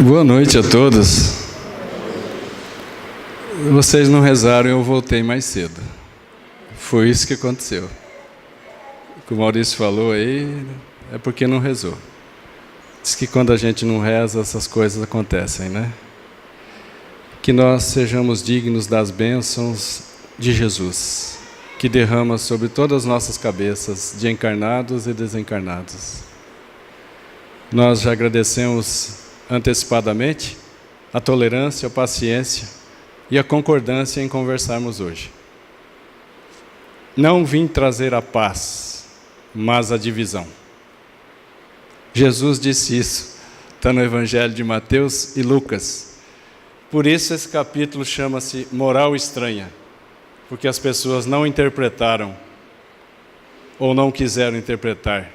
Boa noite a todos. Vocês não rezaram e eu voltei mais cedo. Foi isso que aconteceu. O que o Maurício falou aí é porque não rezou. Diz que quando a gente não reza, essas coisas acontecem, né? Que nós sejamos dignos das bênçãos de Jesus, que derrama sobre todas as nossas cabeças, de encarnados e desencarnados. Nós já agradecemos antecipadamente a tolerância, a paciência e a concordância em conversarmos hoje. Não vim trazer a paz, mas a divisão. Jesus disse isso, está no Evangelho de Mateus e Lucas. Por isso esse capítulo chama-se Moral Estranha, porque as pessoas não interpretaram ou não quiseram interpretar,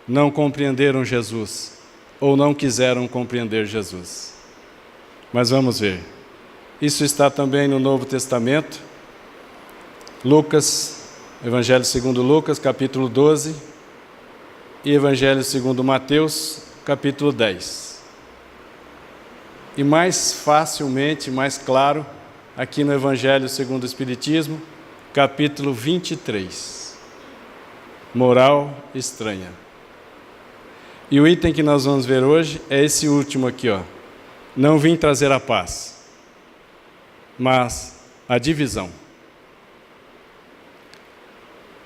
não compreenderam Jesus ou não quiseram compreender Jesus. Mas vamos ver. Isso está também no Novo Testamento, Lucas, Evangelho segundo Lucas, capítulo 12, e Evangelho segundo Mateus, capítulo 10. E mais facilmente, mais claro, aqui no Evangelho segundo o Espiritismo, capítulo 23. Moral estranha. E o item que nós vamos ver hoje é esse último aqui, ó. Não vim trazer a paz, mas a divisão.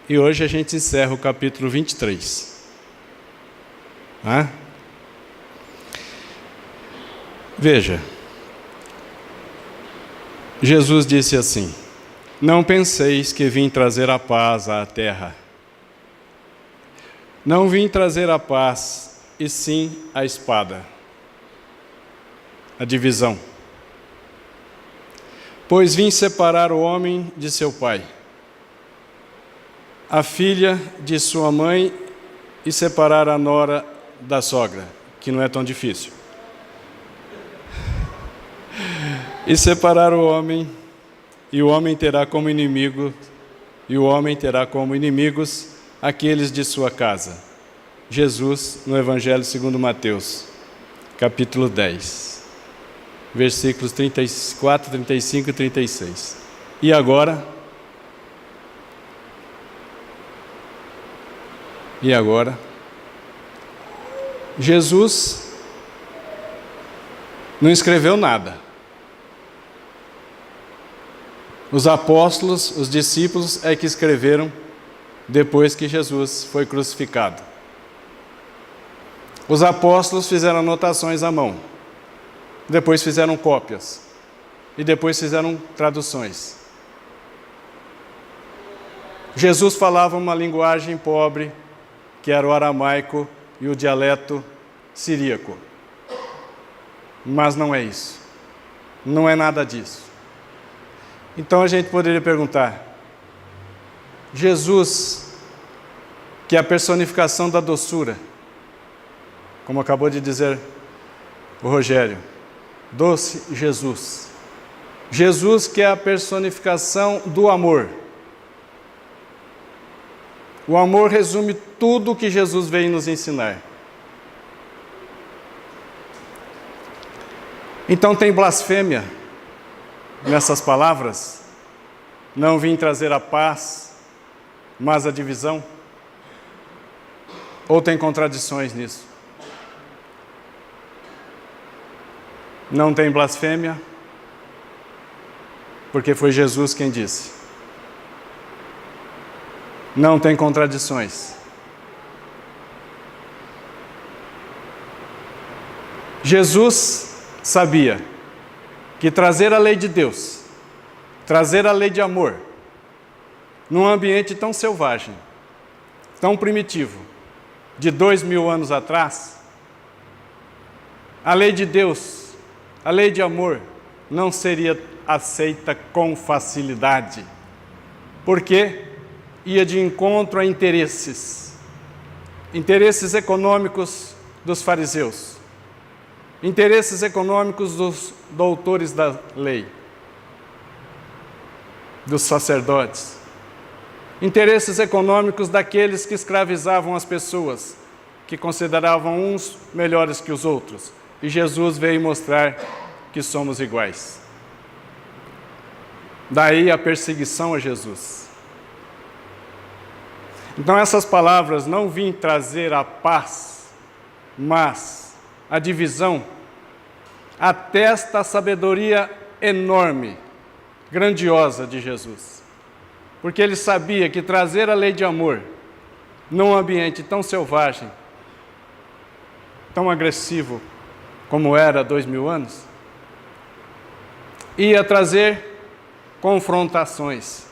E hoje a gente encerra o capítulo 23. Veja, Jesus disse assim: não penseis que vim trazer a paz à terra. Não vim trazer a paz, e sim a espada, a divisão. Pois vim separar o homem de seu pai, a filha de sua mãe, e separar a nora da sogra, que não é tão difícil. E separar o homem, e o homem terá como inimigo, e o homem terá como inimigos aqueles de sua casa. Jesus, no Evangelho segundo Mateus, capítulo 10, versículos 34, 35 e 36. E agora? Jesus não escreveu nada. Os apóstolos, os discípulos é que escreveram depois que Jesus foi crucificado. Os apóstolos fizeram anotações à mão, depois fizeram cópias e depois fizeram traduções. Jesus falava uma linguagem pobre, que era o aramaico e o dialeto siríaco. Mas não é isso. Não é nada disso. Então a gente poderia perguntar: Jesus, que é a personificação da doçura, como acabou de dizer o Rogério, doce Jesus. Jesus, que é a personificação do amor. O amor resume tudo o que Jesus veio nos ensinar. Então tem blasfêmia nessas palavras? Não vim trazer a paz, mas a divisão? Ou tem contradições nisso? Não tem blasfêmia, porque foi Jesus quem disse. Não tem contradições. Jesus sabia que trazer a lei de Deus, trazer a lei de amor, num ambiente tão selvagem, tão primitivo, de 2000 anos atrás, a lei de Deus, a lei de amor, não seria aceita com facilidade, porque ia de encontro a interesses econômicos dos fariseus, interesses econômicos dos doutores da lei, dos sacerdotes, interesses econômicos daqueles que escravizavam as pessoas, que consideravam uns melhores que os outros, e Jesus veio mostrar que somos iguais. Daí a perseguição a Jesus. Então essas palavras não vêm trazer a paz, mas a divisão. Atesta a sabedoria enorme, grandiosa de Jesus. Porque ele sabia que trazer a lei de amor num ambiente tão selvagem, tão agressivo como era há 2000 anos, ia trazer confrontações,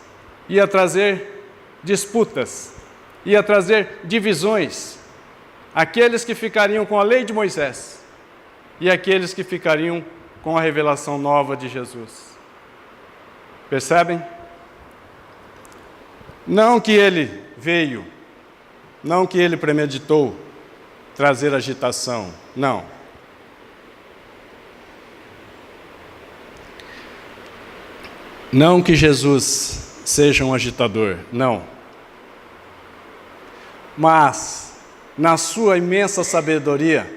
ia trazer disputas, ia trazer divisões. Aqueles que ficariam com a lei de Moisés e aqueles que ficariam com a revelação nova de Jesus. Percebem? Não que ele veio, não que ele premeditou trazer agitação, não. Não que Jesus seja um agitador, não. Mas, na sua imensa sabedoria,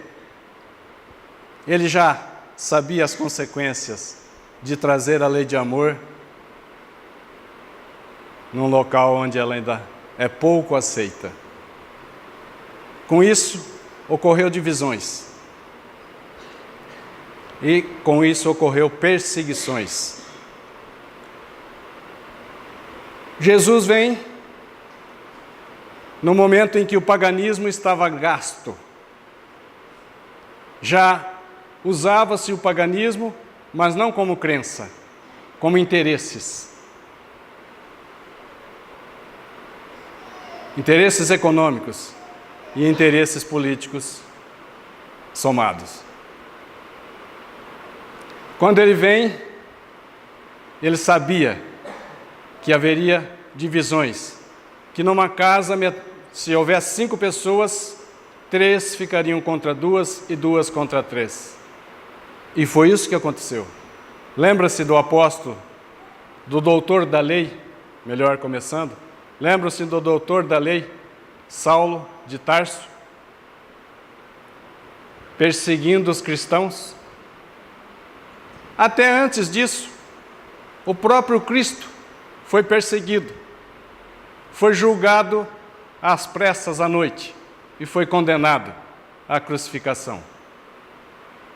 ele já sabia as consequências de trazer a lei de amor num local onde ela ainda é pouco aceita. Com isso, ocorreu divisões. E com isso ocorreu perseguições. Jesus vem no momento em que o paganismo estava gasto. Já usava-se o paganismo, mas não como crença, como interesses. Interesses econômicos e interesses políticos somados. Quando ele vem, ele sabia que haveria divisões, que numa casa, se houver 5 pessoas, 3 ficariam contra 2 e 2 contra 3. E foi isso que aconteceu. Lembra-se do apóstolo, do doutor da lei, melhor começando, lembra-se do doutor da lei, Saulo de Tarso, perseguindo os cristãos? Até antes disso, o próprio Cristo foi perseguido, foi julgado às pressas à noite e foi condenado à crucificação.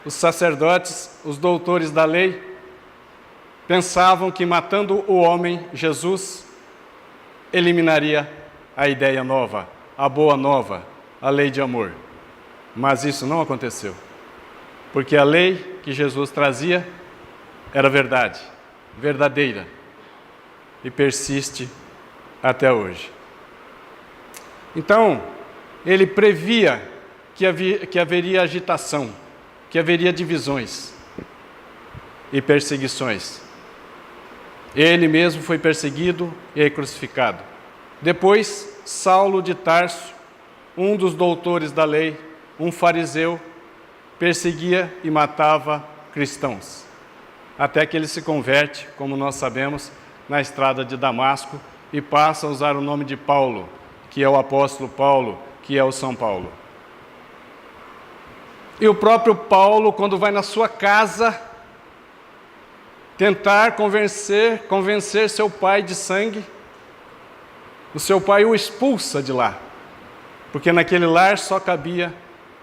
Os sacerdotes, os doutores da lei, pensavam que matando o homem, Jesus, eliminaria a ideia nova, a boa nova, a lei de amor. Mas isso não aconteceu, porque a lei que Jesus trazia era verdade, verdadeira, e persiste até hoje. Então, ele previa que haveria agitação, que haveria divisões e perseguições. Ele mesmo foi perseguido e crucificado. Depois, Saulo de Tarso, um dos doutores da lei, um fariseu, perseguia e matava cristãos, até que ele se converte, como nós sabemos, na estrada de Damasco e passa a usar o nome de Paulo, que é o apóstolo Paulo, que é o São Paulo. E o próprio Paulo, quando vai na sua casa tentar convencer seu pai de sangue, o seu pai o expulsa de lá, porque naquele lar só cabia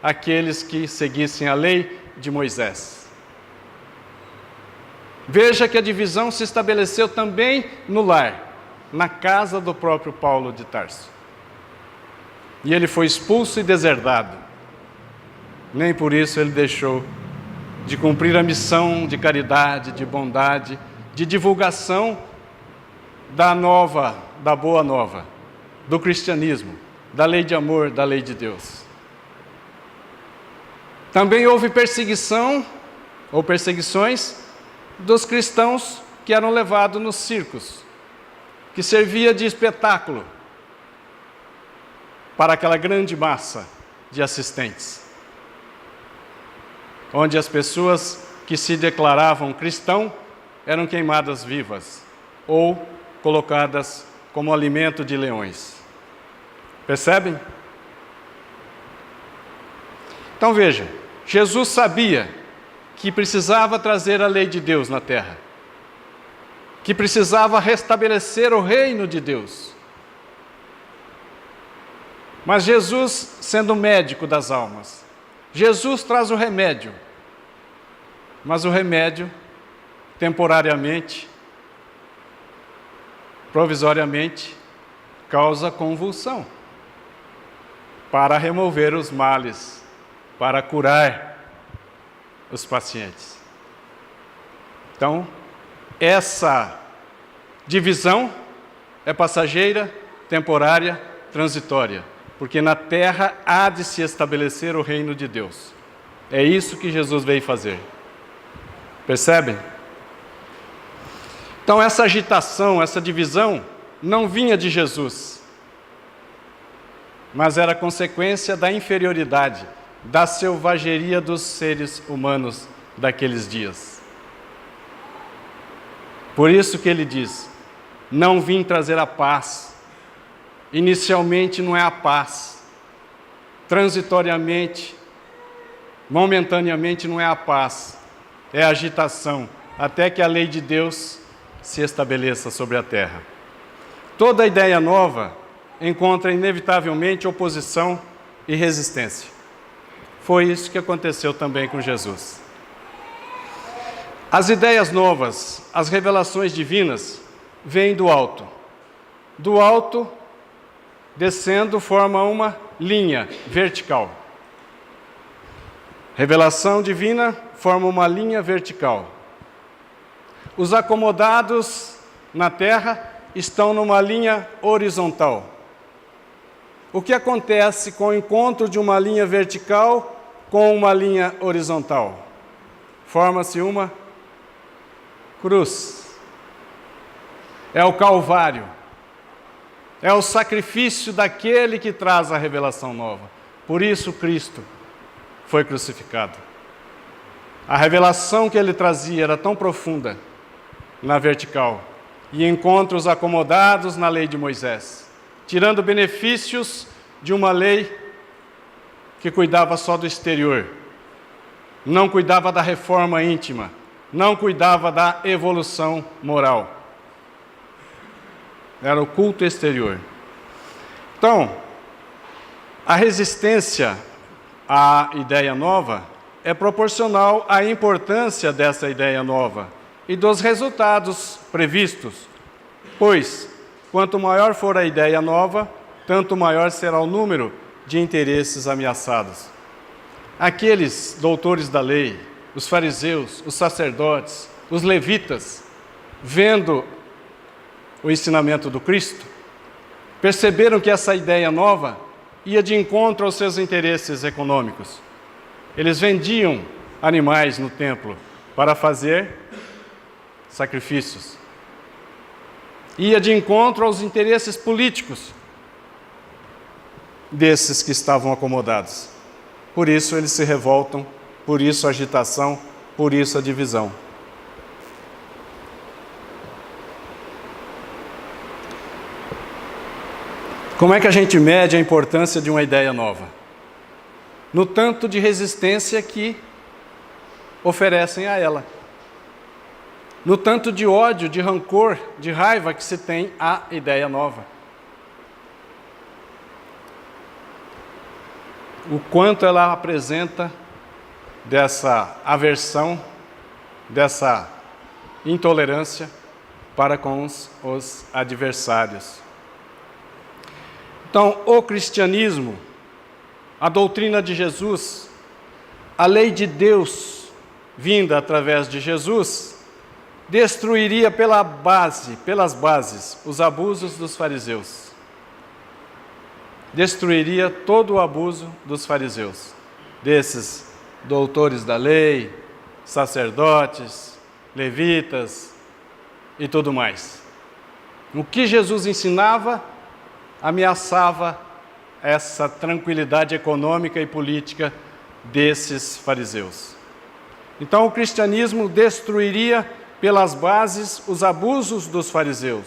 aqueles que seguissem a lei de Moisés. Veja que a divisão se estabeleceu também no lar, na casa do próprio Paulo de Tarso. E ele foi expulso e deserdado. Nem por isso ele deixou de cumprir a missão de caridade, de bondade, de divulgação da boa nova, do cristianismo, da lei de amor, da lei de Deus. Também houve perseguição, ou perseguições, dos cristãos que eram levados nos circos, que servia de espetáculo para aquela grande massa de assistentes, onde as pessoas que se declaravam cristão eram queimadas vivas ou colocadas como alimento de leões. Percebem? Então veja, Jesus sabia que precisava trazer a lei de Deus na terra, que precisava restabelecer o reino de Deus. Mas Jesus, sendo médico das almas, Jesus traz o remédio, mas o remédio, temporariamente, provisoriamente, causa convulsão, para remover os males, para curar os pacientes. Então, essa divisão é passageira, temporária, transitória, porque na terra há de se estabelecer o reino de Deus. É isso que Jesus veio fazer. Percebem? Então essa agitação, essa divisão, não vinha de Jesus, mas era consequência da inferioridade, da selvageria dos seres humanos daqueles dias. Por isso que ele diz, não vim trazer a paz. Inicialmente não é a paz, transitoriamente, momentaneamente não é a paz, é a agitação, até que a lei de Deus se estabeleça sobre a terra. Toda ideia nova encontra inevitavelmente oposição e resistência. Foi isso que aconteceu também com Jesus. As ideias novas, as revelações divinas, vêm do alto. Do alto, descendo, forma uma linha vertical. Revelação divina forma uma linha vertical. Os acomodados na terra estão numa linha horizontal. O que acontece com o encontro de uma linha vertical com uma linha horizontal? Forma-se uma cruz. É o Calvário. É o sacrifício daquele que traz a revelação nova. Por isso Cristo foi crucificado. A revelação que ele trazia era tão profunda na vertical e encontra os acomodados na lei de Moisés, tirando benefícios de uma lei que cuidava só do exterior, não cuidava da reforma íntima, não cuidava da evolução moral. Era o culto exterior. Então, a resistência à ideia nova é proporcional à importância dessa ideia nova e dos resultados previstos, pois, quanto maior for a ideia nova, tanto maior será o número de interesses ameaçados. Aqueles doutores da lei, os fariseus, os sacerdotes, os levitas, vendo o ensinamento do Cristo, perceberam que essa ideia nova ia de encontro aos seus interesses econômicos. Eles vendiam animais no templo para fazer sacrifícios. Ia de encontro aos interesses políticos desses que estavam acomodados. Por isso eles se revoltam, por isso a agitação, por isso a divisão. Como é que a gente mede a importância de uma ideia nova? No tanto de resistência que oferecem a ela. No tanto de ódio, de rancor, de raiva que se tem à ideia nova. O quanto ela apresenta dessa aversão, dessa intolerância para com os adversários. Então, o cristianismo, a doutrina de Jesus, a lei de Deus vinda através de Jesus, destruiria pelas bases, os abusos dos fariseus. Destruiria todo o abuso dos fariseus, desses doutores da lei, sacerdotes, levitas e tudo mais. O que Jesus ensinava ameaçava essa tranquilidade econômica e política desses fariseus. Então o cristianismo destruiria pelas bases os abusos dos fariseus,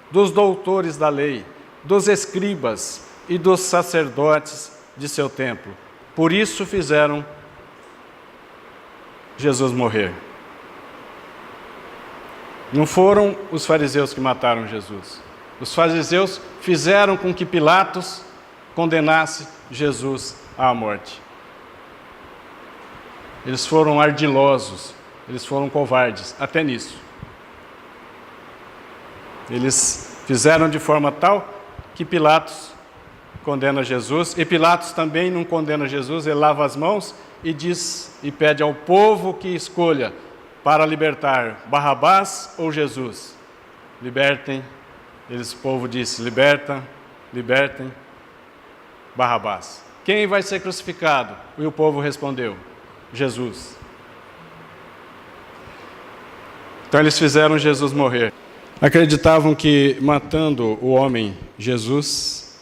dos doutores da lei, dos escribas e dos sacerdotes de seu templo. Por isso fizeram Jesus morrer. Não foram os fariseus que mataram Jesus. Os fariseus fizeram com que Pilatos condenasse Jesus à morte. Eles foram ardilosos, eles foram covardes, até nisso. Eles fizeram de forma tal que Pilatos condena Jesus, e Pilatos também não condena Jesus, ele lava as mãos e diz e pede ao povo que escolha para libertar Barrabás ou Jesus. Libertem, o povo disse, libertem Barrabás. Quem vai ser crucificado? E o povo respondeu, Jesus. Então eles fizeram Jesus morrer. Acreditavam que matando o homem Jesus,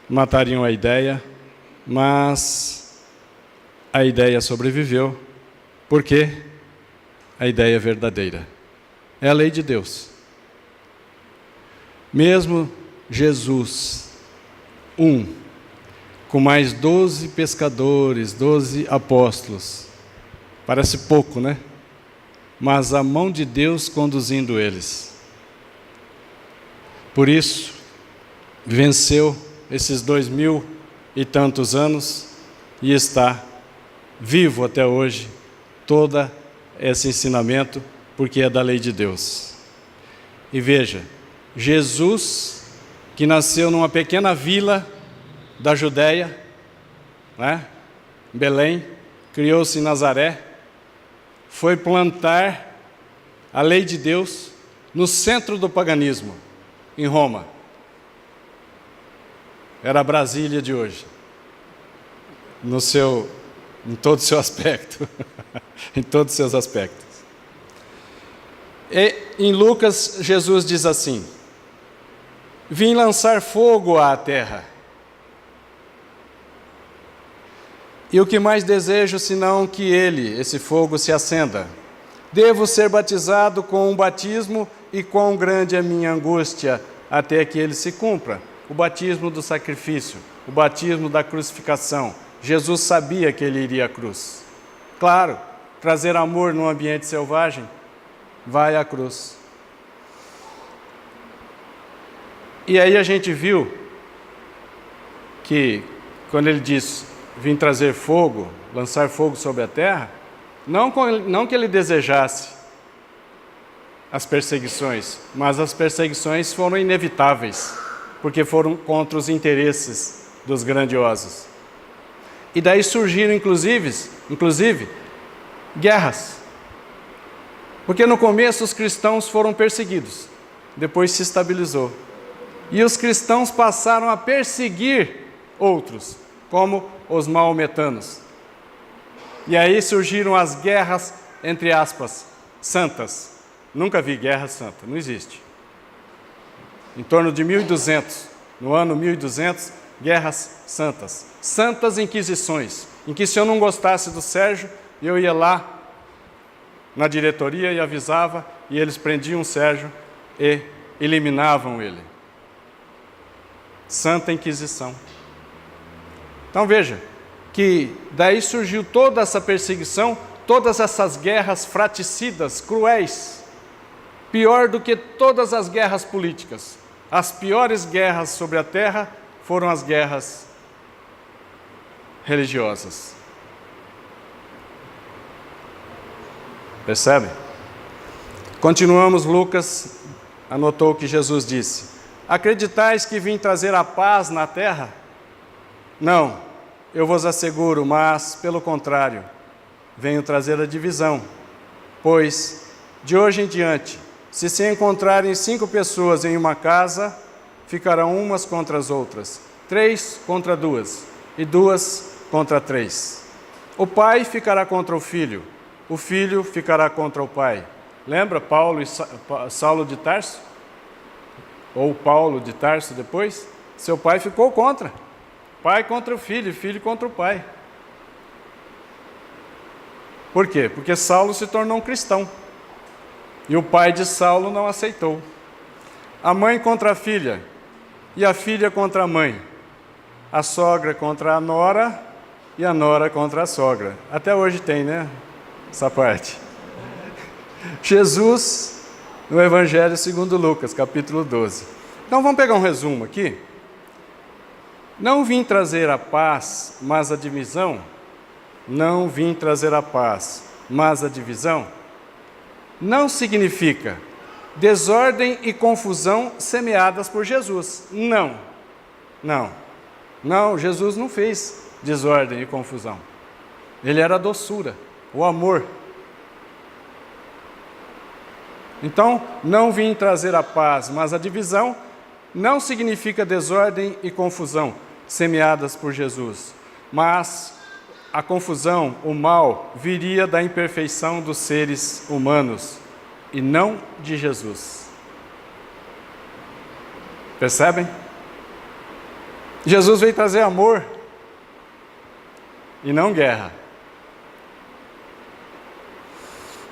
matariam a ideia, mas a ideia sobreviveu, porque a ideia é verdadeira. É a lei de Deus. Mesmo Jesus, com mais 12 pescadores, 12 apóstolos, parece pouco, né? Mas a mão de Deus conduzindo eles. Por isso, venceu esses 2000 e tantos anos e está vivo até hoje todo esse ensinamento, porque é da lei de Deus. E veja, Jesus, que nasceu numa pequena vila da Judéia, né? Belém, criou-se em Nazaré, foi plantar a lei de Deus no centro do paganismo, em Roma. Era a Brasília de hoje, em todo o seu aspecto, em todos os seus aspectos. E em Lucas, Jesus diz assim, vim lançar fogo à terra. E o que mais desejo, senão que esse fogo se acenda? Devo ser batizado com um batismo, e quão grande é minha angústia até que ele se cumpra. O batismo do sacrifício, o batismo da crucificação. Jesus sabia que ele iria à cruz. Claro, trazer amor num ambiente selvagem, vai à cruz. E aí a gente viu que, quando ele diz, vim trazer fogo, lançar fogo sobre a terra, não que ele desejasse as perseguições, mas as perseguições foram inevitáveis, porque foram contra os interesses dos grandiosos. E daí surgiram, inclusive, guerras. Porque no começo os cristãos foram perseguidos, depois se estabilizou. E os cristãos passaram a perseguir outros, como os maometanos. E aí surgiram as guerras, entre aspas, santas. Nunca vi guerra santa, não existe. Em torno de 1200, no ano 1200, guerras santas. Santas inquisições, em que se eu não gostasse do Sérgio, eu ia lá na diretoria e avisava, e eles prendiam o Sérgio e eliminavam ele. Santa Inquisição. Então veja, que daí surgiu toda essa perseguição, todas essas guerras fraticidas, cruéis, pior do que todas as guerras políticas. As piores guerras sobre a terra foram as guerras religiosas. Percebe? Continuamos, Lucas anotou o que Jesus disse. Acreditais que vim trazer a paz na terra? Não, eu vos asseguro, mas, pelo contrário, venho trazer a divisão. Pois, de hoje em diante, se encontrarem 5 pessoas em uma casa, ficarão umas contra as outras, 3 contra 2, e 2 contra 3. O pai ficará contra o filho ficará contra o pai. Lembra Paulo e Saulo de Tarso? Ou Paulo de Tarso depois? Seu pai ficou contra. Pai contra o filho contra o pai. Por quê? Porque Saulo se tornou um cristão. E o pai de Saulo não aceitou. A mãe contra a filha, e a filha contra a mãe. A sogra contra a nora, e a nora contra a sogra. Até hoje tem, né? essa parte. Jesus, no Evangelho segundo Lucas, capítulo 12. Então vamos pegar um resumo aqui. Não vim trazer a paz, mas a divisão. Não vim trazer a paz, mas a divisão. Não significa desordem e confusão semeadas por Jesus. Não. Não, Jesus não fez desordem e confusão. Ele era a doçura, o amor. Então, não vim trazer a paz, mas a divisão não significa desordem e confusão semeadas por Jesus, mas a confusão, o mal, viria da imperfeição dos seres humanos e não de Jesus. Percebem? Jesus veio trazer amor e não guerra.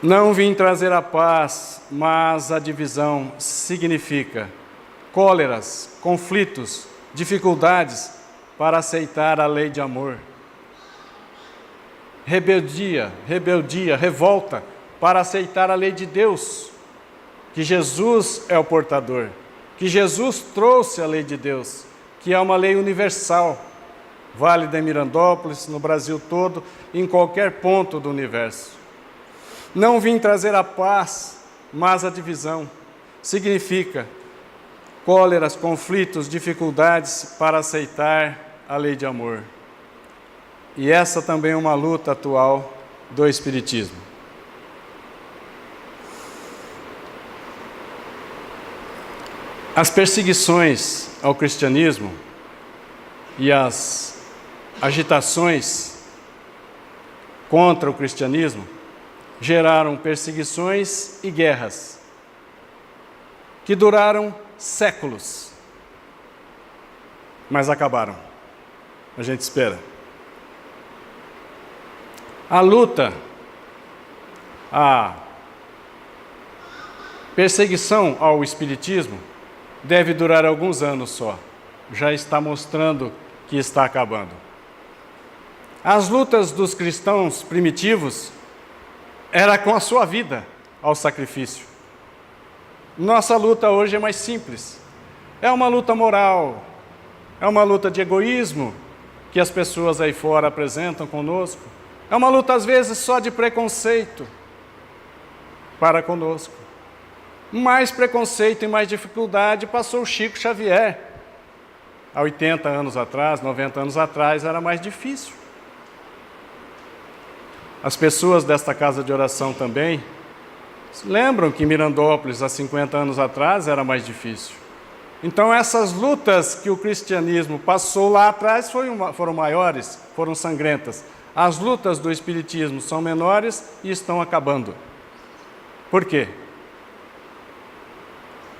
Não vim trazer a paz, mas a divisão significa cóleras, conflitos, dificuldades para aceitar a lei de amor. Rebeldia, revolta para aceitar a lei de Deus, que Jesus é o portador, que Jesus trouxe a lei de Deus, que é uma lei universal, válida em Mirandópolis, no Brasil todo, em qualquer ponto do universo. Não vim trazer a paz, mas a divisão. Significa cóleras, conflitos, dificuldades para aceitar a lei de amor. E essa também é uma luta atual do Espiritismo. As perseguições ao cristianismo e as agitações contra o cristianismo geraram perseguições e guerras que duraram séculos, mas acabaram. A gente espera. A luta, a perseguição ao espiritismo deve durar alguns anos só. Já está mostrando que está acabando. As lutas dos cristãos primitivos era com a sua vida ao sacrifício. Nossa luta hoje é mais simples. É uma luta moral, é uma luta de egoísmo que as pessoas aí fora apresentam conosco. É uma luta às vezes só de preconceito para conosco. Mais preconceito e mais dificuldade passou o Chico Xavier. Há 80 anos atrás, 90 anos atrás, era mais difícil. As pessoas desta casa de oração também lembram que Mirandópolis, há 50 anos atrás, era mais difícil. Então, essas lutas que o cristianismo passou lá atrás foram maiores, foram sangrentas. As lutas do espiritismo são menores e estão acabando. Por quê?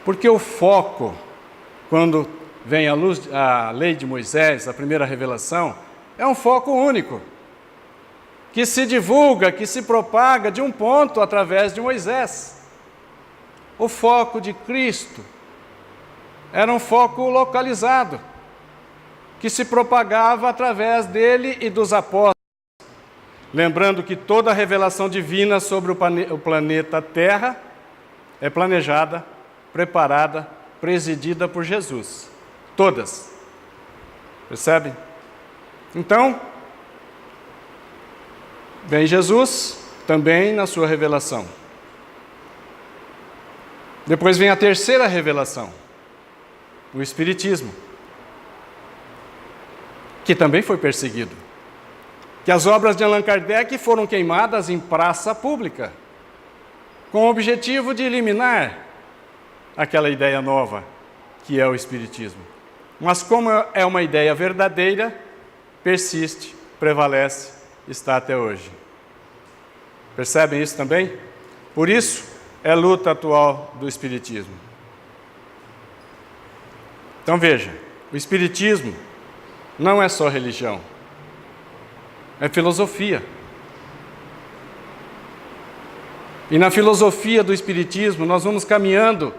Porque o foco, quando vem a lei de Moisés, a primeira revelação, é um foco único, que se divulga, que se propaga de um ponto através de Moisés. O foco de Cristo era um foco localizado, que se propagava através dele e dos apóstolos. Lembrando que toda a revelação divina sobre o planeta Terra é planejada, preparada, presidida por Jesus. Todas. Percebem? Então, vem Jesus também na sua revelação. Depois vem a terceira revelação, o Espiritismo, que também foi perseguido. Que as obras de Allan Kardec foram queimadas em praça pública, com o objetivo de eliminar aquela ideia nova, que é o Espiritismo. Mas como é uma ideia verdadeira, persiste, prevalece, está até hoje. Percebem isso também? Por isso, é luta atual do Espiritismo. Então veja, o Espiritismo não é só religião, é filosofia. E na filosofia do Espiritismo nós vamos caminhando,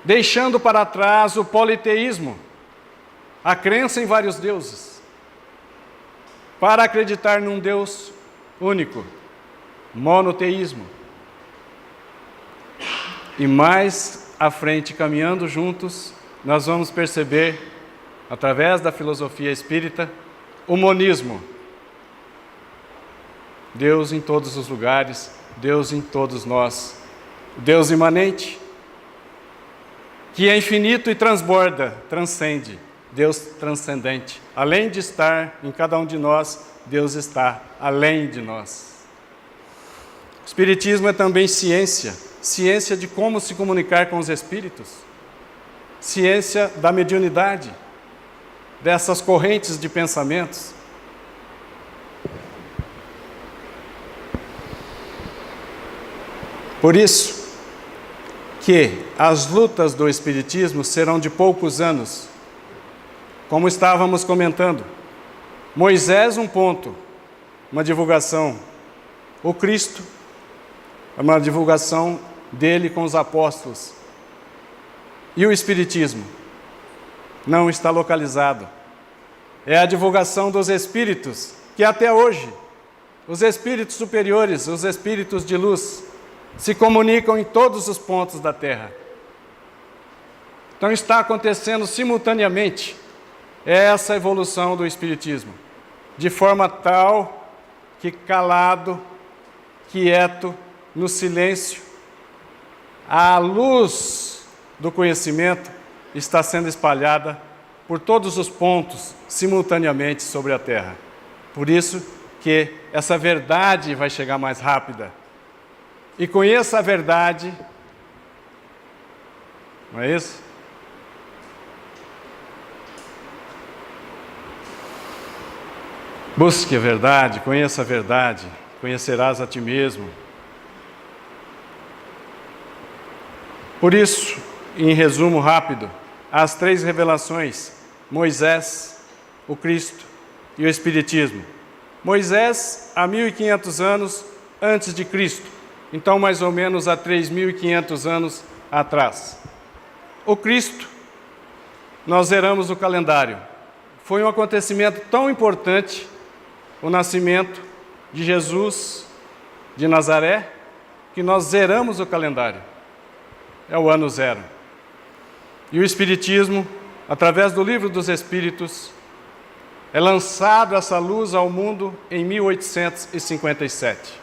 deixando para trás o politeísmo, a crença em vários deuses, para acreditar num Deus único, monoteísmo. E mais à frente, caminhando juntos, nós vamos perceber, através da filosofia espírita, o monismo. Deus em todos os lugares, Deus em todos nós. Deus imanente, que é infinito e transborda, transcende. Deus transcendente. Além de estar em cada um de nós, Deus está além de nós. O Espiritismo é também ciência. Ciência de como se comunicar com os espíritos. Ciência da mediunidade, dessas correntes de pensamentos. Por isso que as lutas do Espiritismo serão de poucos anos, como estávamos comentando. Moisés, um ponto, uma divulgação. O Cristo, uma divulgação dele com os apóstolos. E o Espiritismo não está localizado. É a divulgação dos espíritos, que até hoje, os espíritos superiores, os espíritos de luz, se comunicam em todos os pontos da Terra. Então está acontecendo simultaneamente essa evolução do Espiritismo, de forma tal que calado, quieto, no silêncio, a luz do conhecimento está sendo espalhada por todos os pontos, simultaneamente sobre a Terra. Por isso que essa verdade vai chegar mais rápida. E conheça a verdade, não é isso? Busque a verdade, conheça a verdade, conhecerás a ti mesmo. Por isso, em resumo rápido, as 3 revelações: Moisés, o Cristo e o Espiritismo. Moisés, há 1500 anos antes de Cristo, então mais ou menos há 3500 anos atrás. O Cristo, nós zeramos o calendário. Foi um acontecimento tão importante, o nascimento de Jesus de Nazaré, que nós zeramos o calendário. É o ano 0. E o Espiritismo, através do Livro dos Espíritos, é lançado essa luz ao mundo em 1857.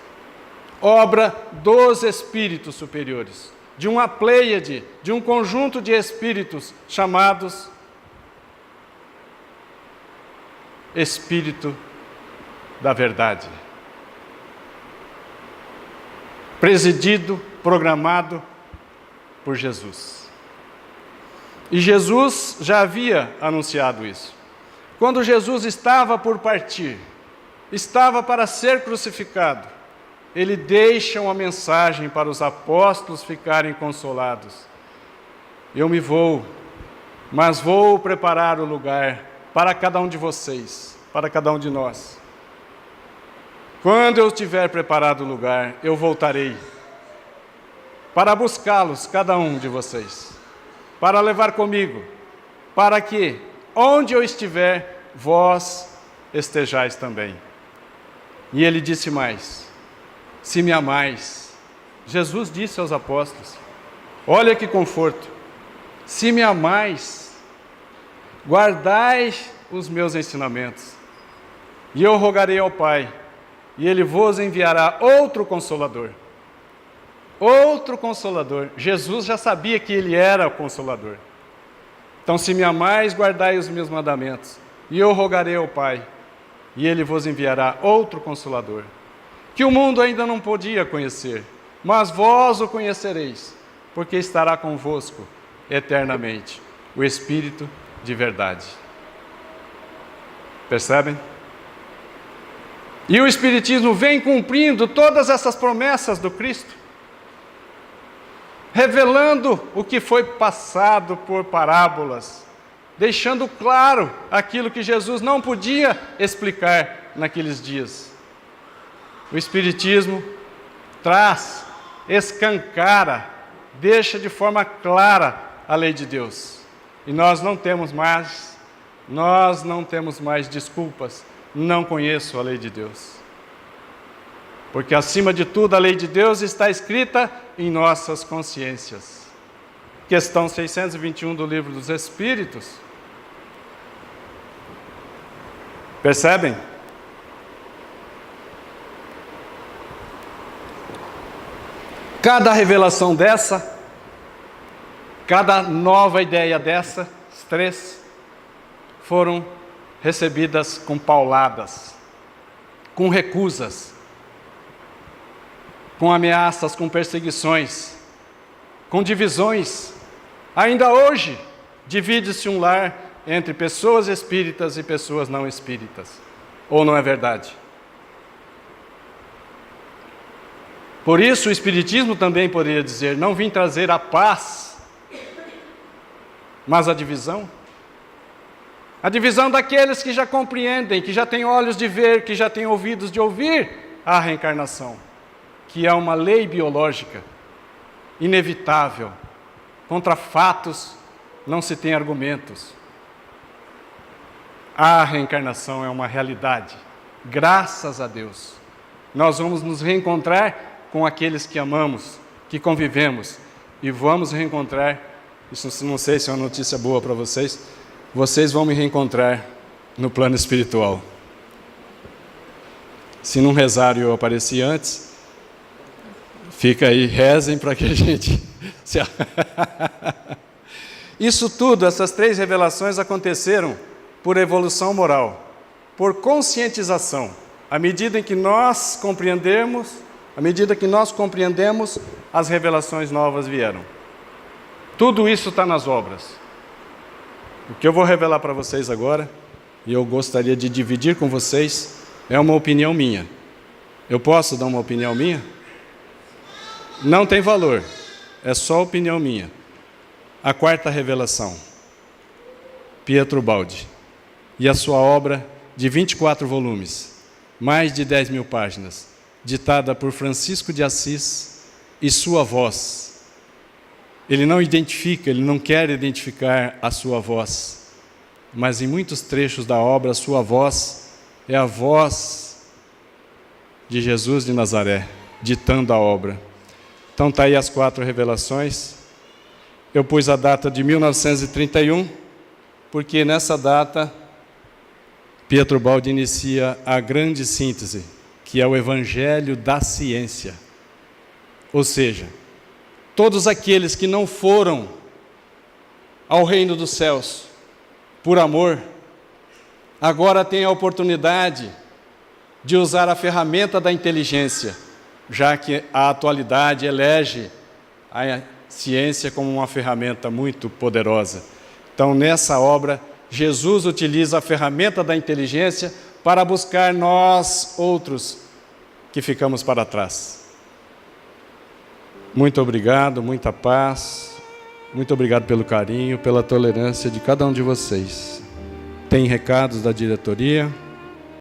Obra dos espíritos superiores, de uma pleiade, de um conjunto de espíritos chamados Espírito da Verdade. Presidido, programado por Jesus. E Jesus já havia anunciado isso. Quando Jesus estava por partir, estava para ser crucificado, ele deixa uma mensagem para os apóstolos ficarem consolados. Eu me vou, mas vou preparar o lugar para cada um de vocês, para cada um de nós. Quando eu tiver preparado o lugar, eu voltarei para buscá-los, cada um de vocês, para levar comigo, para que, onde eu estiver, vós estejais também. E ele disse mais: se me amais, Jesus disse aos apóstolos, olha que conforto, se me amais, guardai os meus ensinamentos, e eu rogarei ao Pai, e Ele vos enviará outro Consolador. Outro Consolador. Jesus já sabia que Ele era o Consolador. Então, se me amais, guardai os meus mandamentos, e eu rogarei ao Pai, e Ele vos enviará outro Consolador, que o mundo ainda não podia conhecer, mas vós o conhecereis, porque estará convosco eternamente, o Espírito de verdade. Percebem? E o Espiritismo vem cumprindo todas essas promessas do Cristo, revelando o que foi passado por parábolas, deixando claro aquilo que Jesus não podia explicar naqueles dias. O Espiritismo traz, escancara, deixa de forma clara a lei de Deus. E nós não temos mais desculpas. Não conheço a lei de Deus. Porque acima de tudo a lei de Deus está escrita em nossas consciências. Questão 621 do Livro dos Espíritos. Percebem? Cada revelação dessa, cada nova ideia dessas três, foram recebidas com pauladas, com recusas, com ameaças, com perseguições, com divisões. Ainda hoje, divide-se um lar entre pessoas espíritas e pessoas não espíritas. Ou não é verdade? Por isso o Espiritismo também poderia dizer: não vim trazer a paz, mas a divisão. A divisão daqueles que já compreendem, que já têm olhos de ver, que já têm ouvidos de ouvir a reencarnação, que é uma lei biológica, inevitável. Contra fatos não se tem argumentos. A reencarnação é uma realidade. Graças a Deus, nós vamos nos reencontrar com aqueles que amamos, que convivemos, e vamos reencontrar, isso não sei se é uma notícia boa para vocês, vocês vão me reencontrar no plano espiritual. Se num rezário eu apareci antes, fica aí, rezem para que a gente... Isso tudo, essas três revelações aconteceram por evolução moral, por conscientização. À medida que nós compreendemos, as revelações novas vieram. Tudo isso está nas obras. O que eu vou revelar para vocês agora, e eu gostaria de dividir com vocês, é uma opinião minha. Eu posso dar uma opinião minha? Não tem valor, é só opinião minha. A quarta revelação, Pietro Baldi, e a sua obra de 24 volumes, mais de 10.000 páginas, ditada por Francisco de Assis e sua voz. Ele não identifica, ele não quer identificar a sua voz, mas em muitos trechos da obra, a sua voz é a voz de Jesus de Nazaré, ditando a obra. Então está aí as 4 revelações. Eu pus a data de 1931, porque nessa data, Pietro Baldi inicia a grande síntese, que é o Evangelho da ciência. Ou seja, todos aqueles que não foram ao reino dos céus por amor, agora têm a oportunidade de usar a ferramenta da inteligência, já que a atualidade elege a ciência como uma ferramenta muito poderosa. Então, nessa obra, Jesus utiliza a ferramenta da inteligência para buscar nós outros que ficamos para trás. Muito obrigado, muita paz, muito obrigado pelo carinho, pela tolerância de cada um de vocês. Tem recados da diretoria?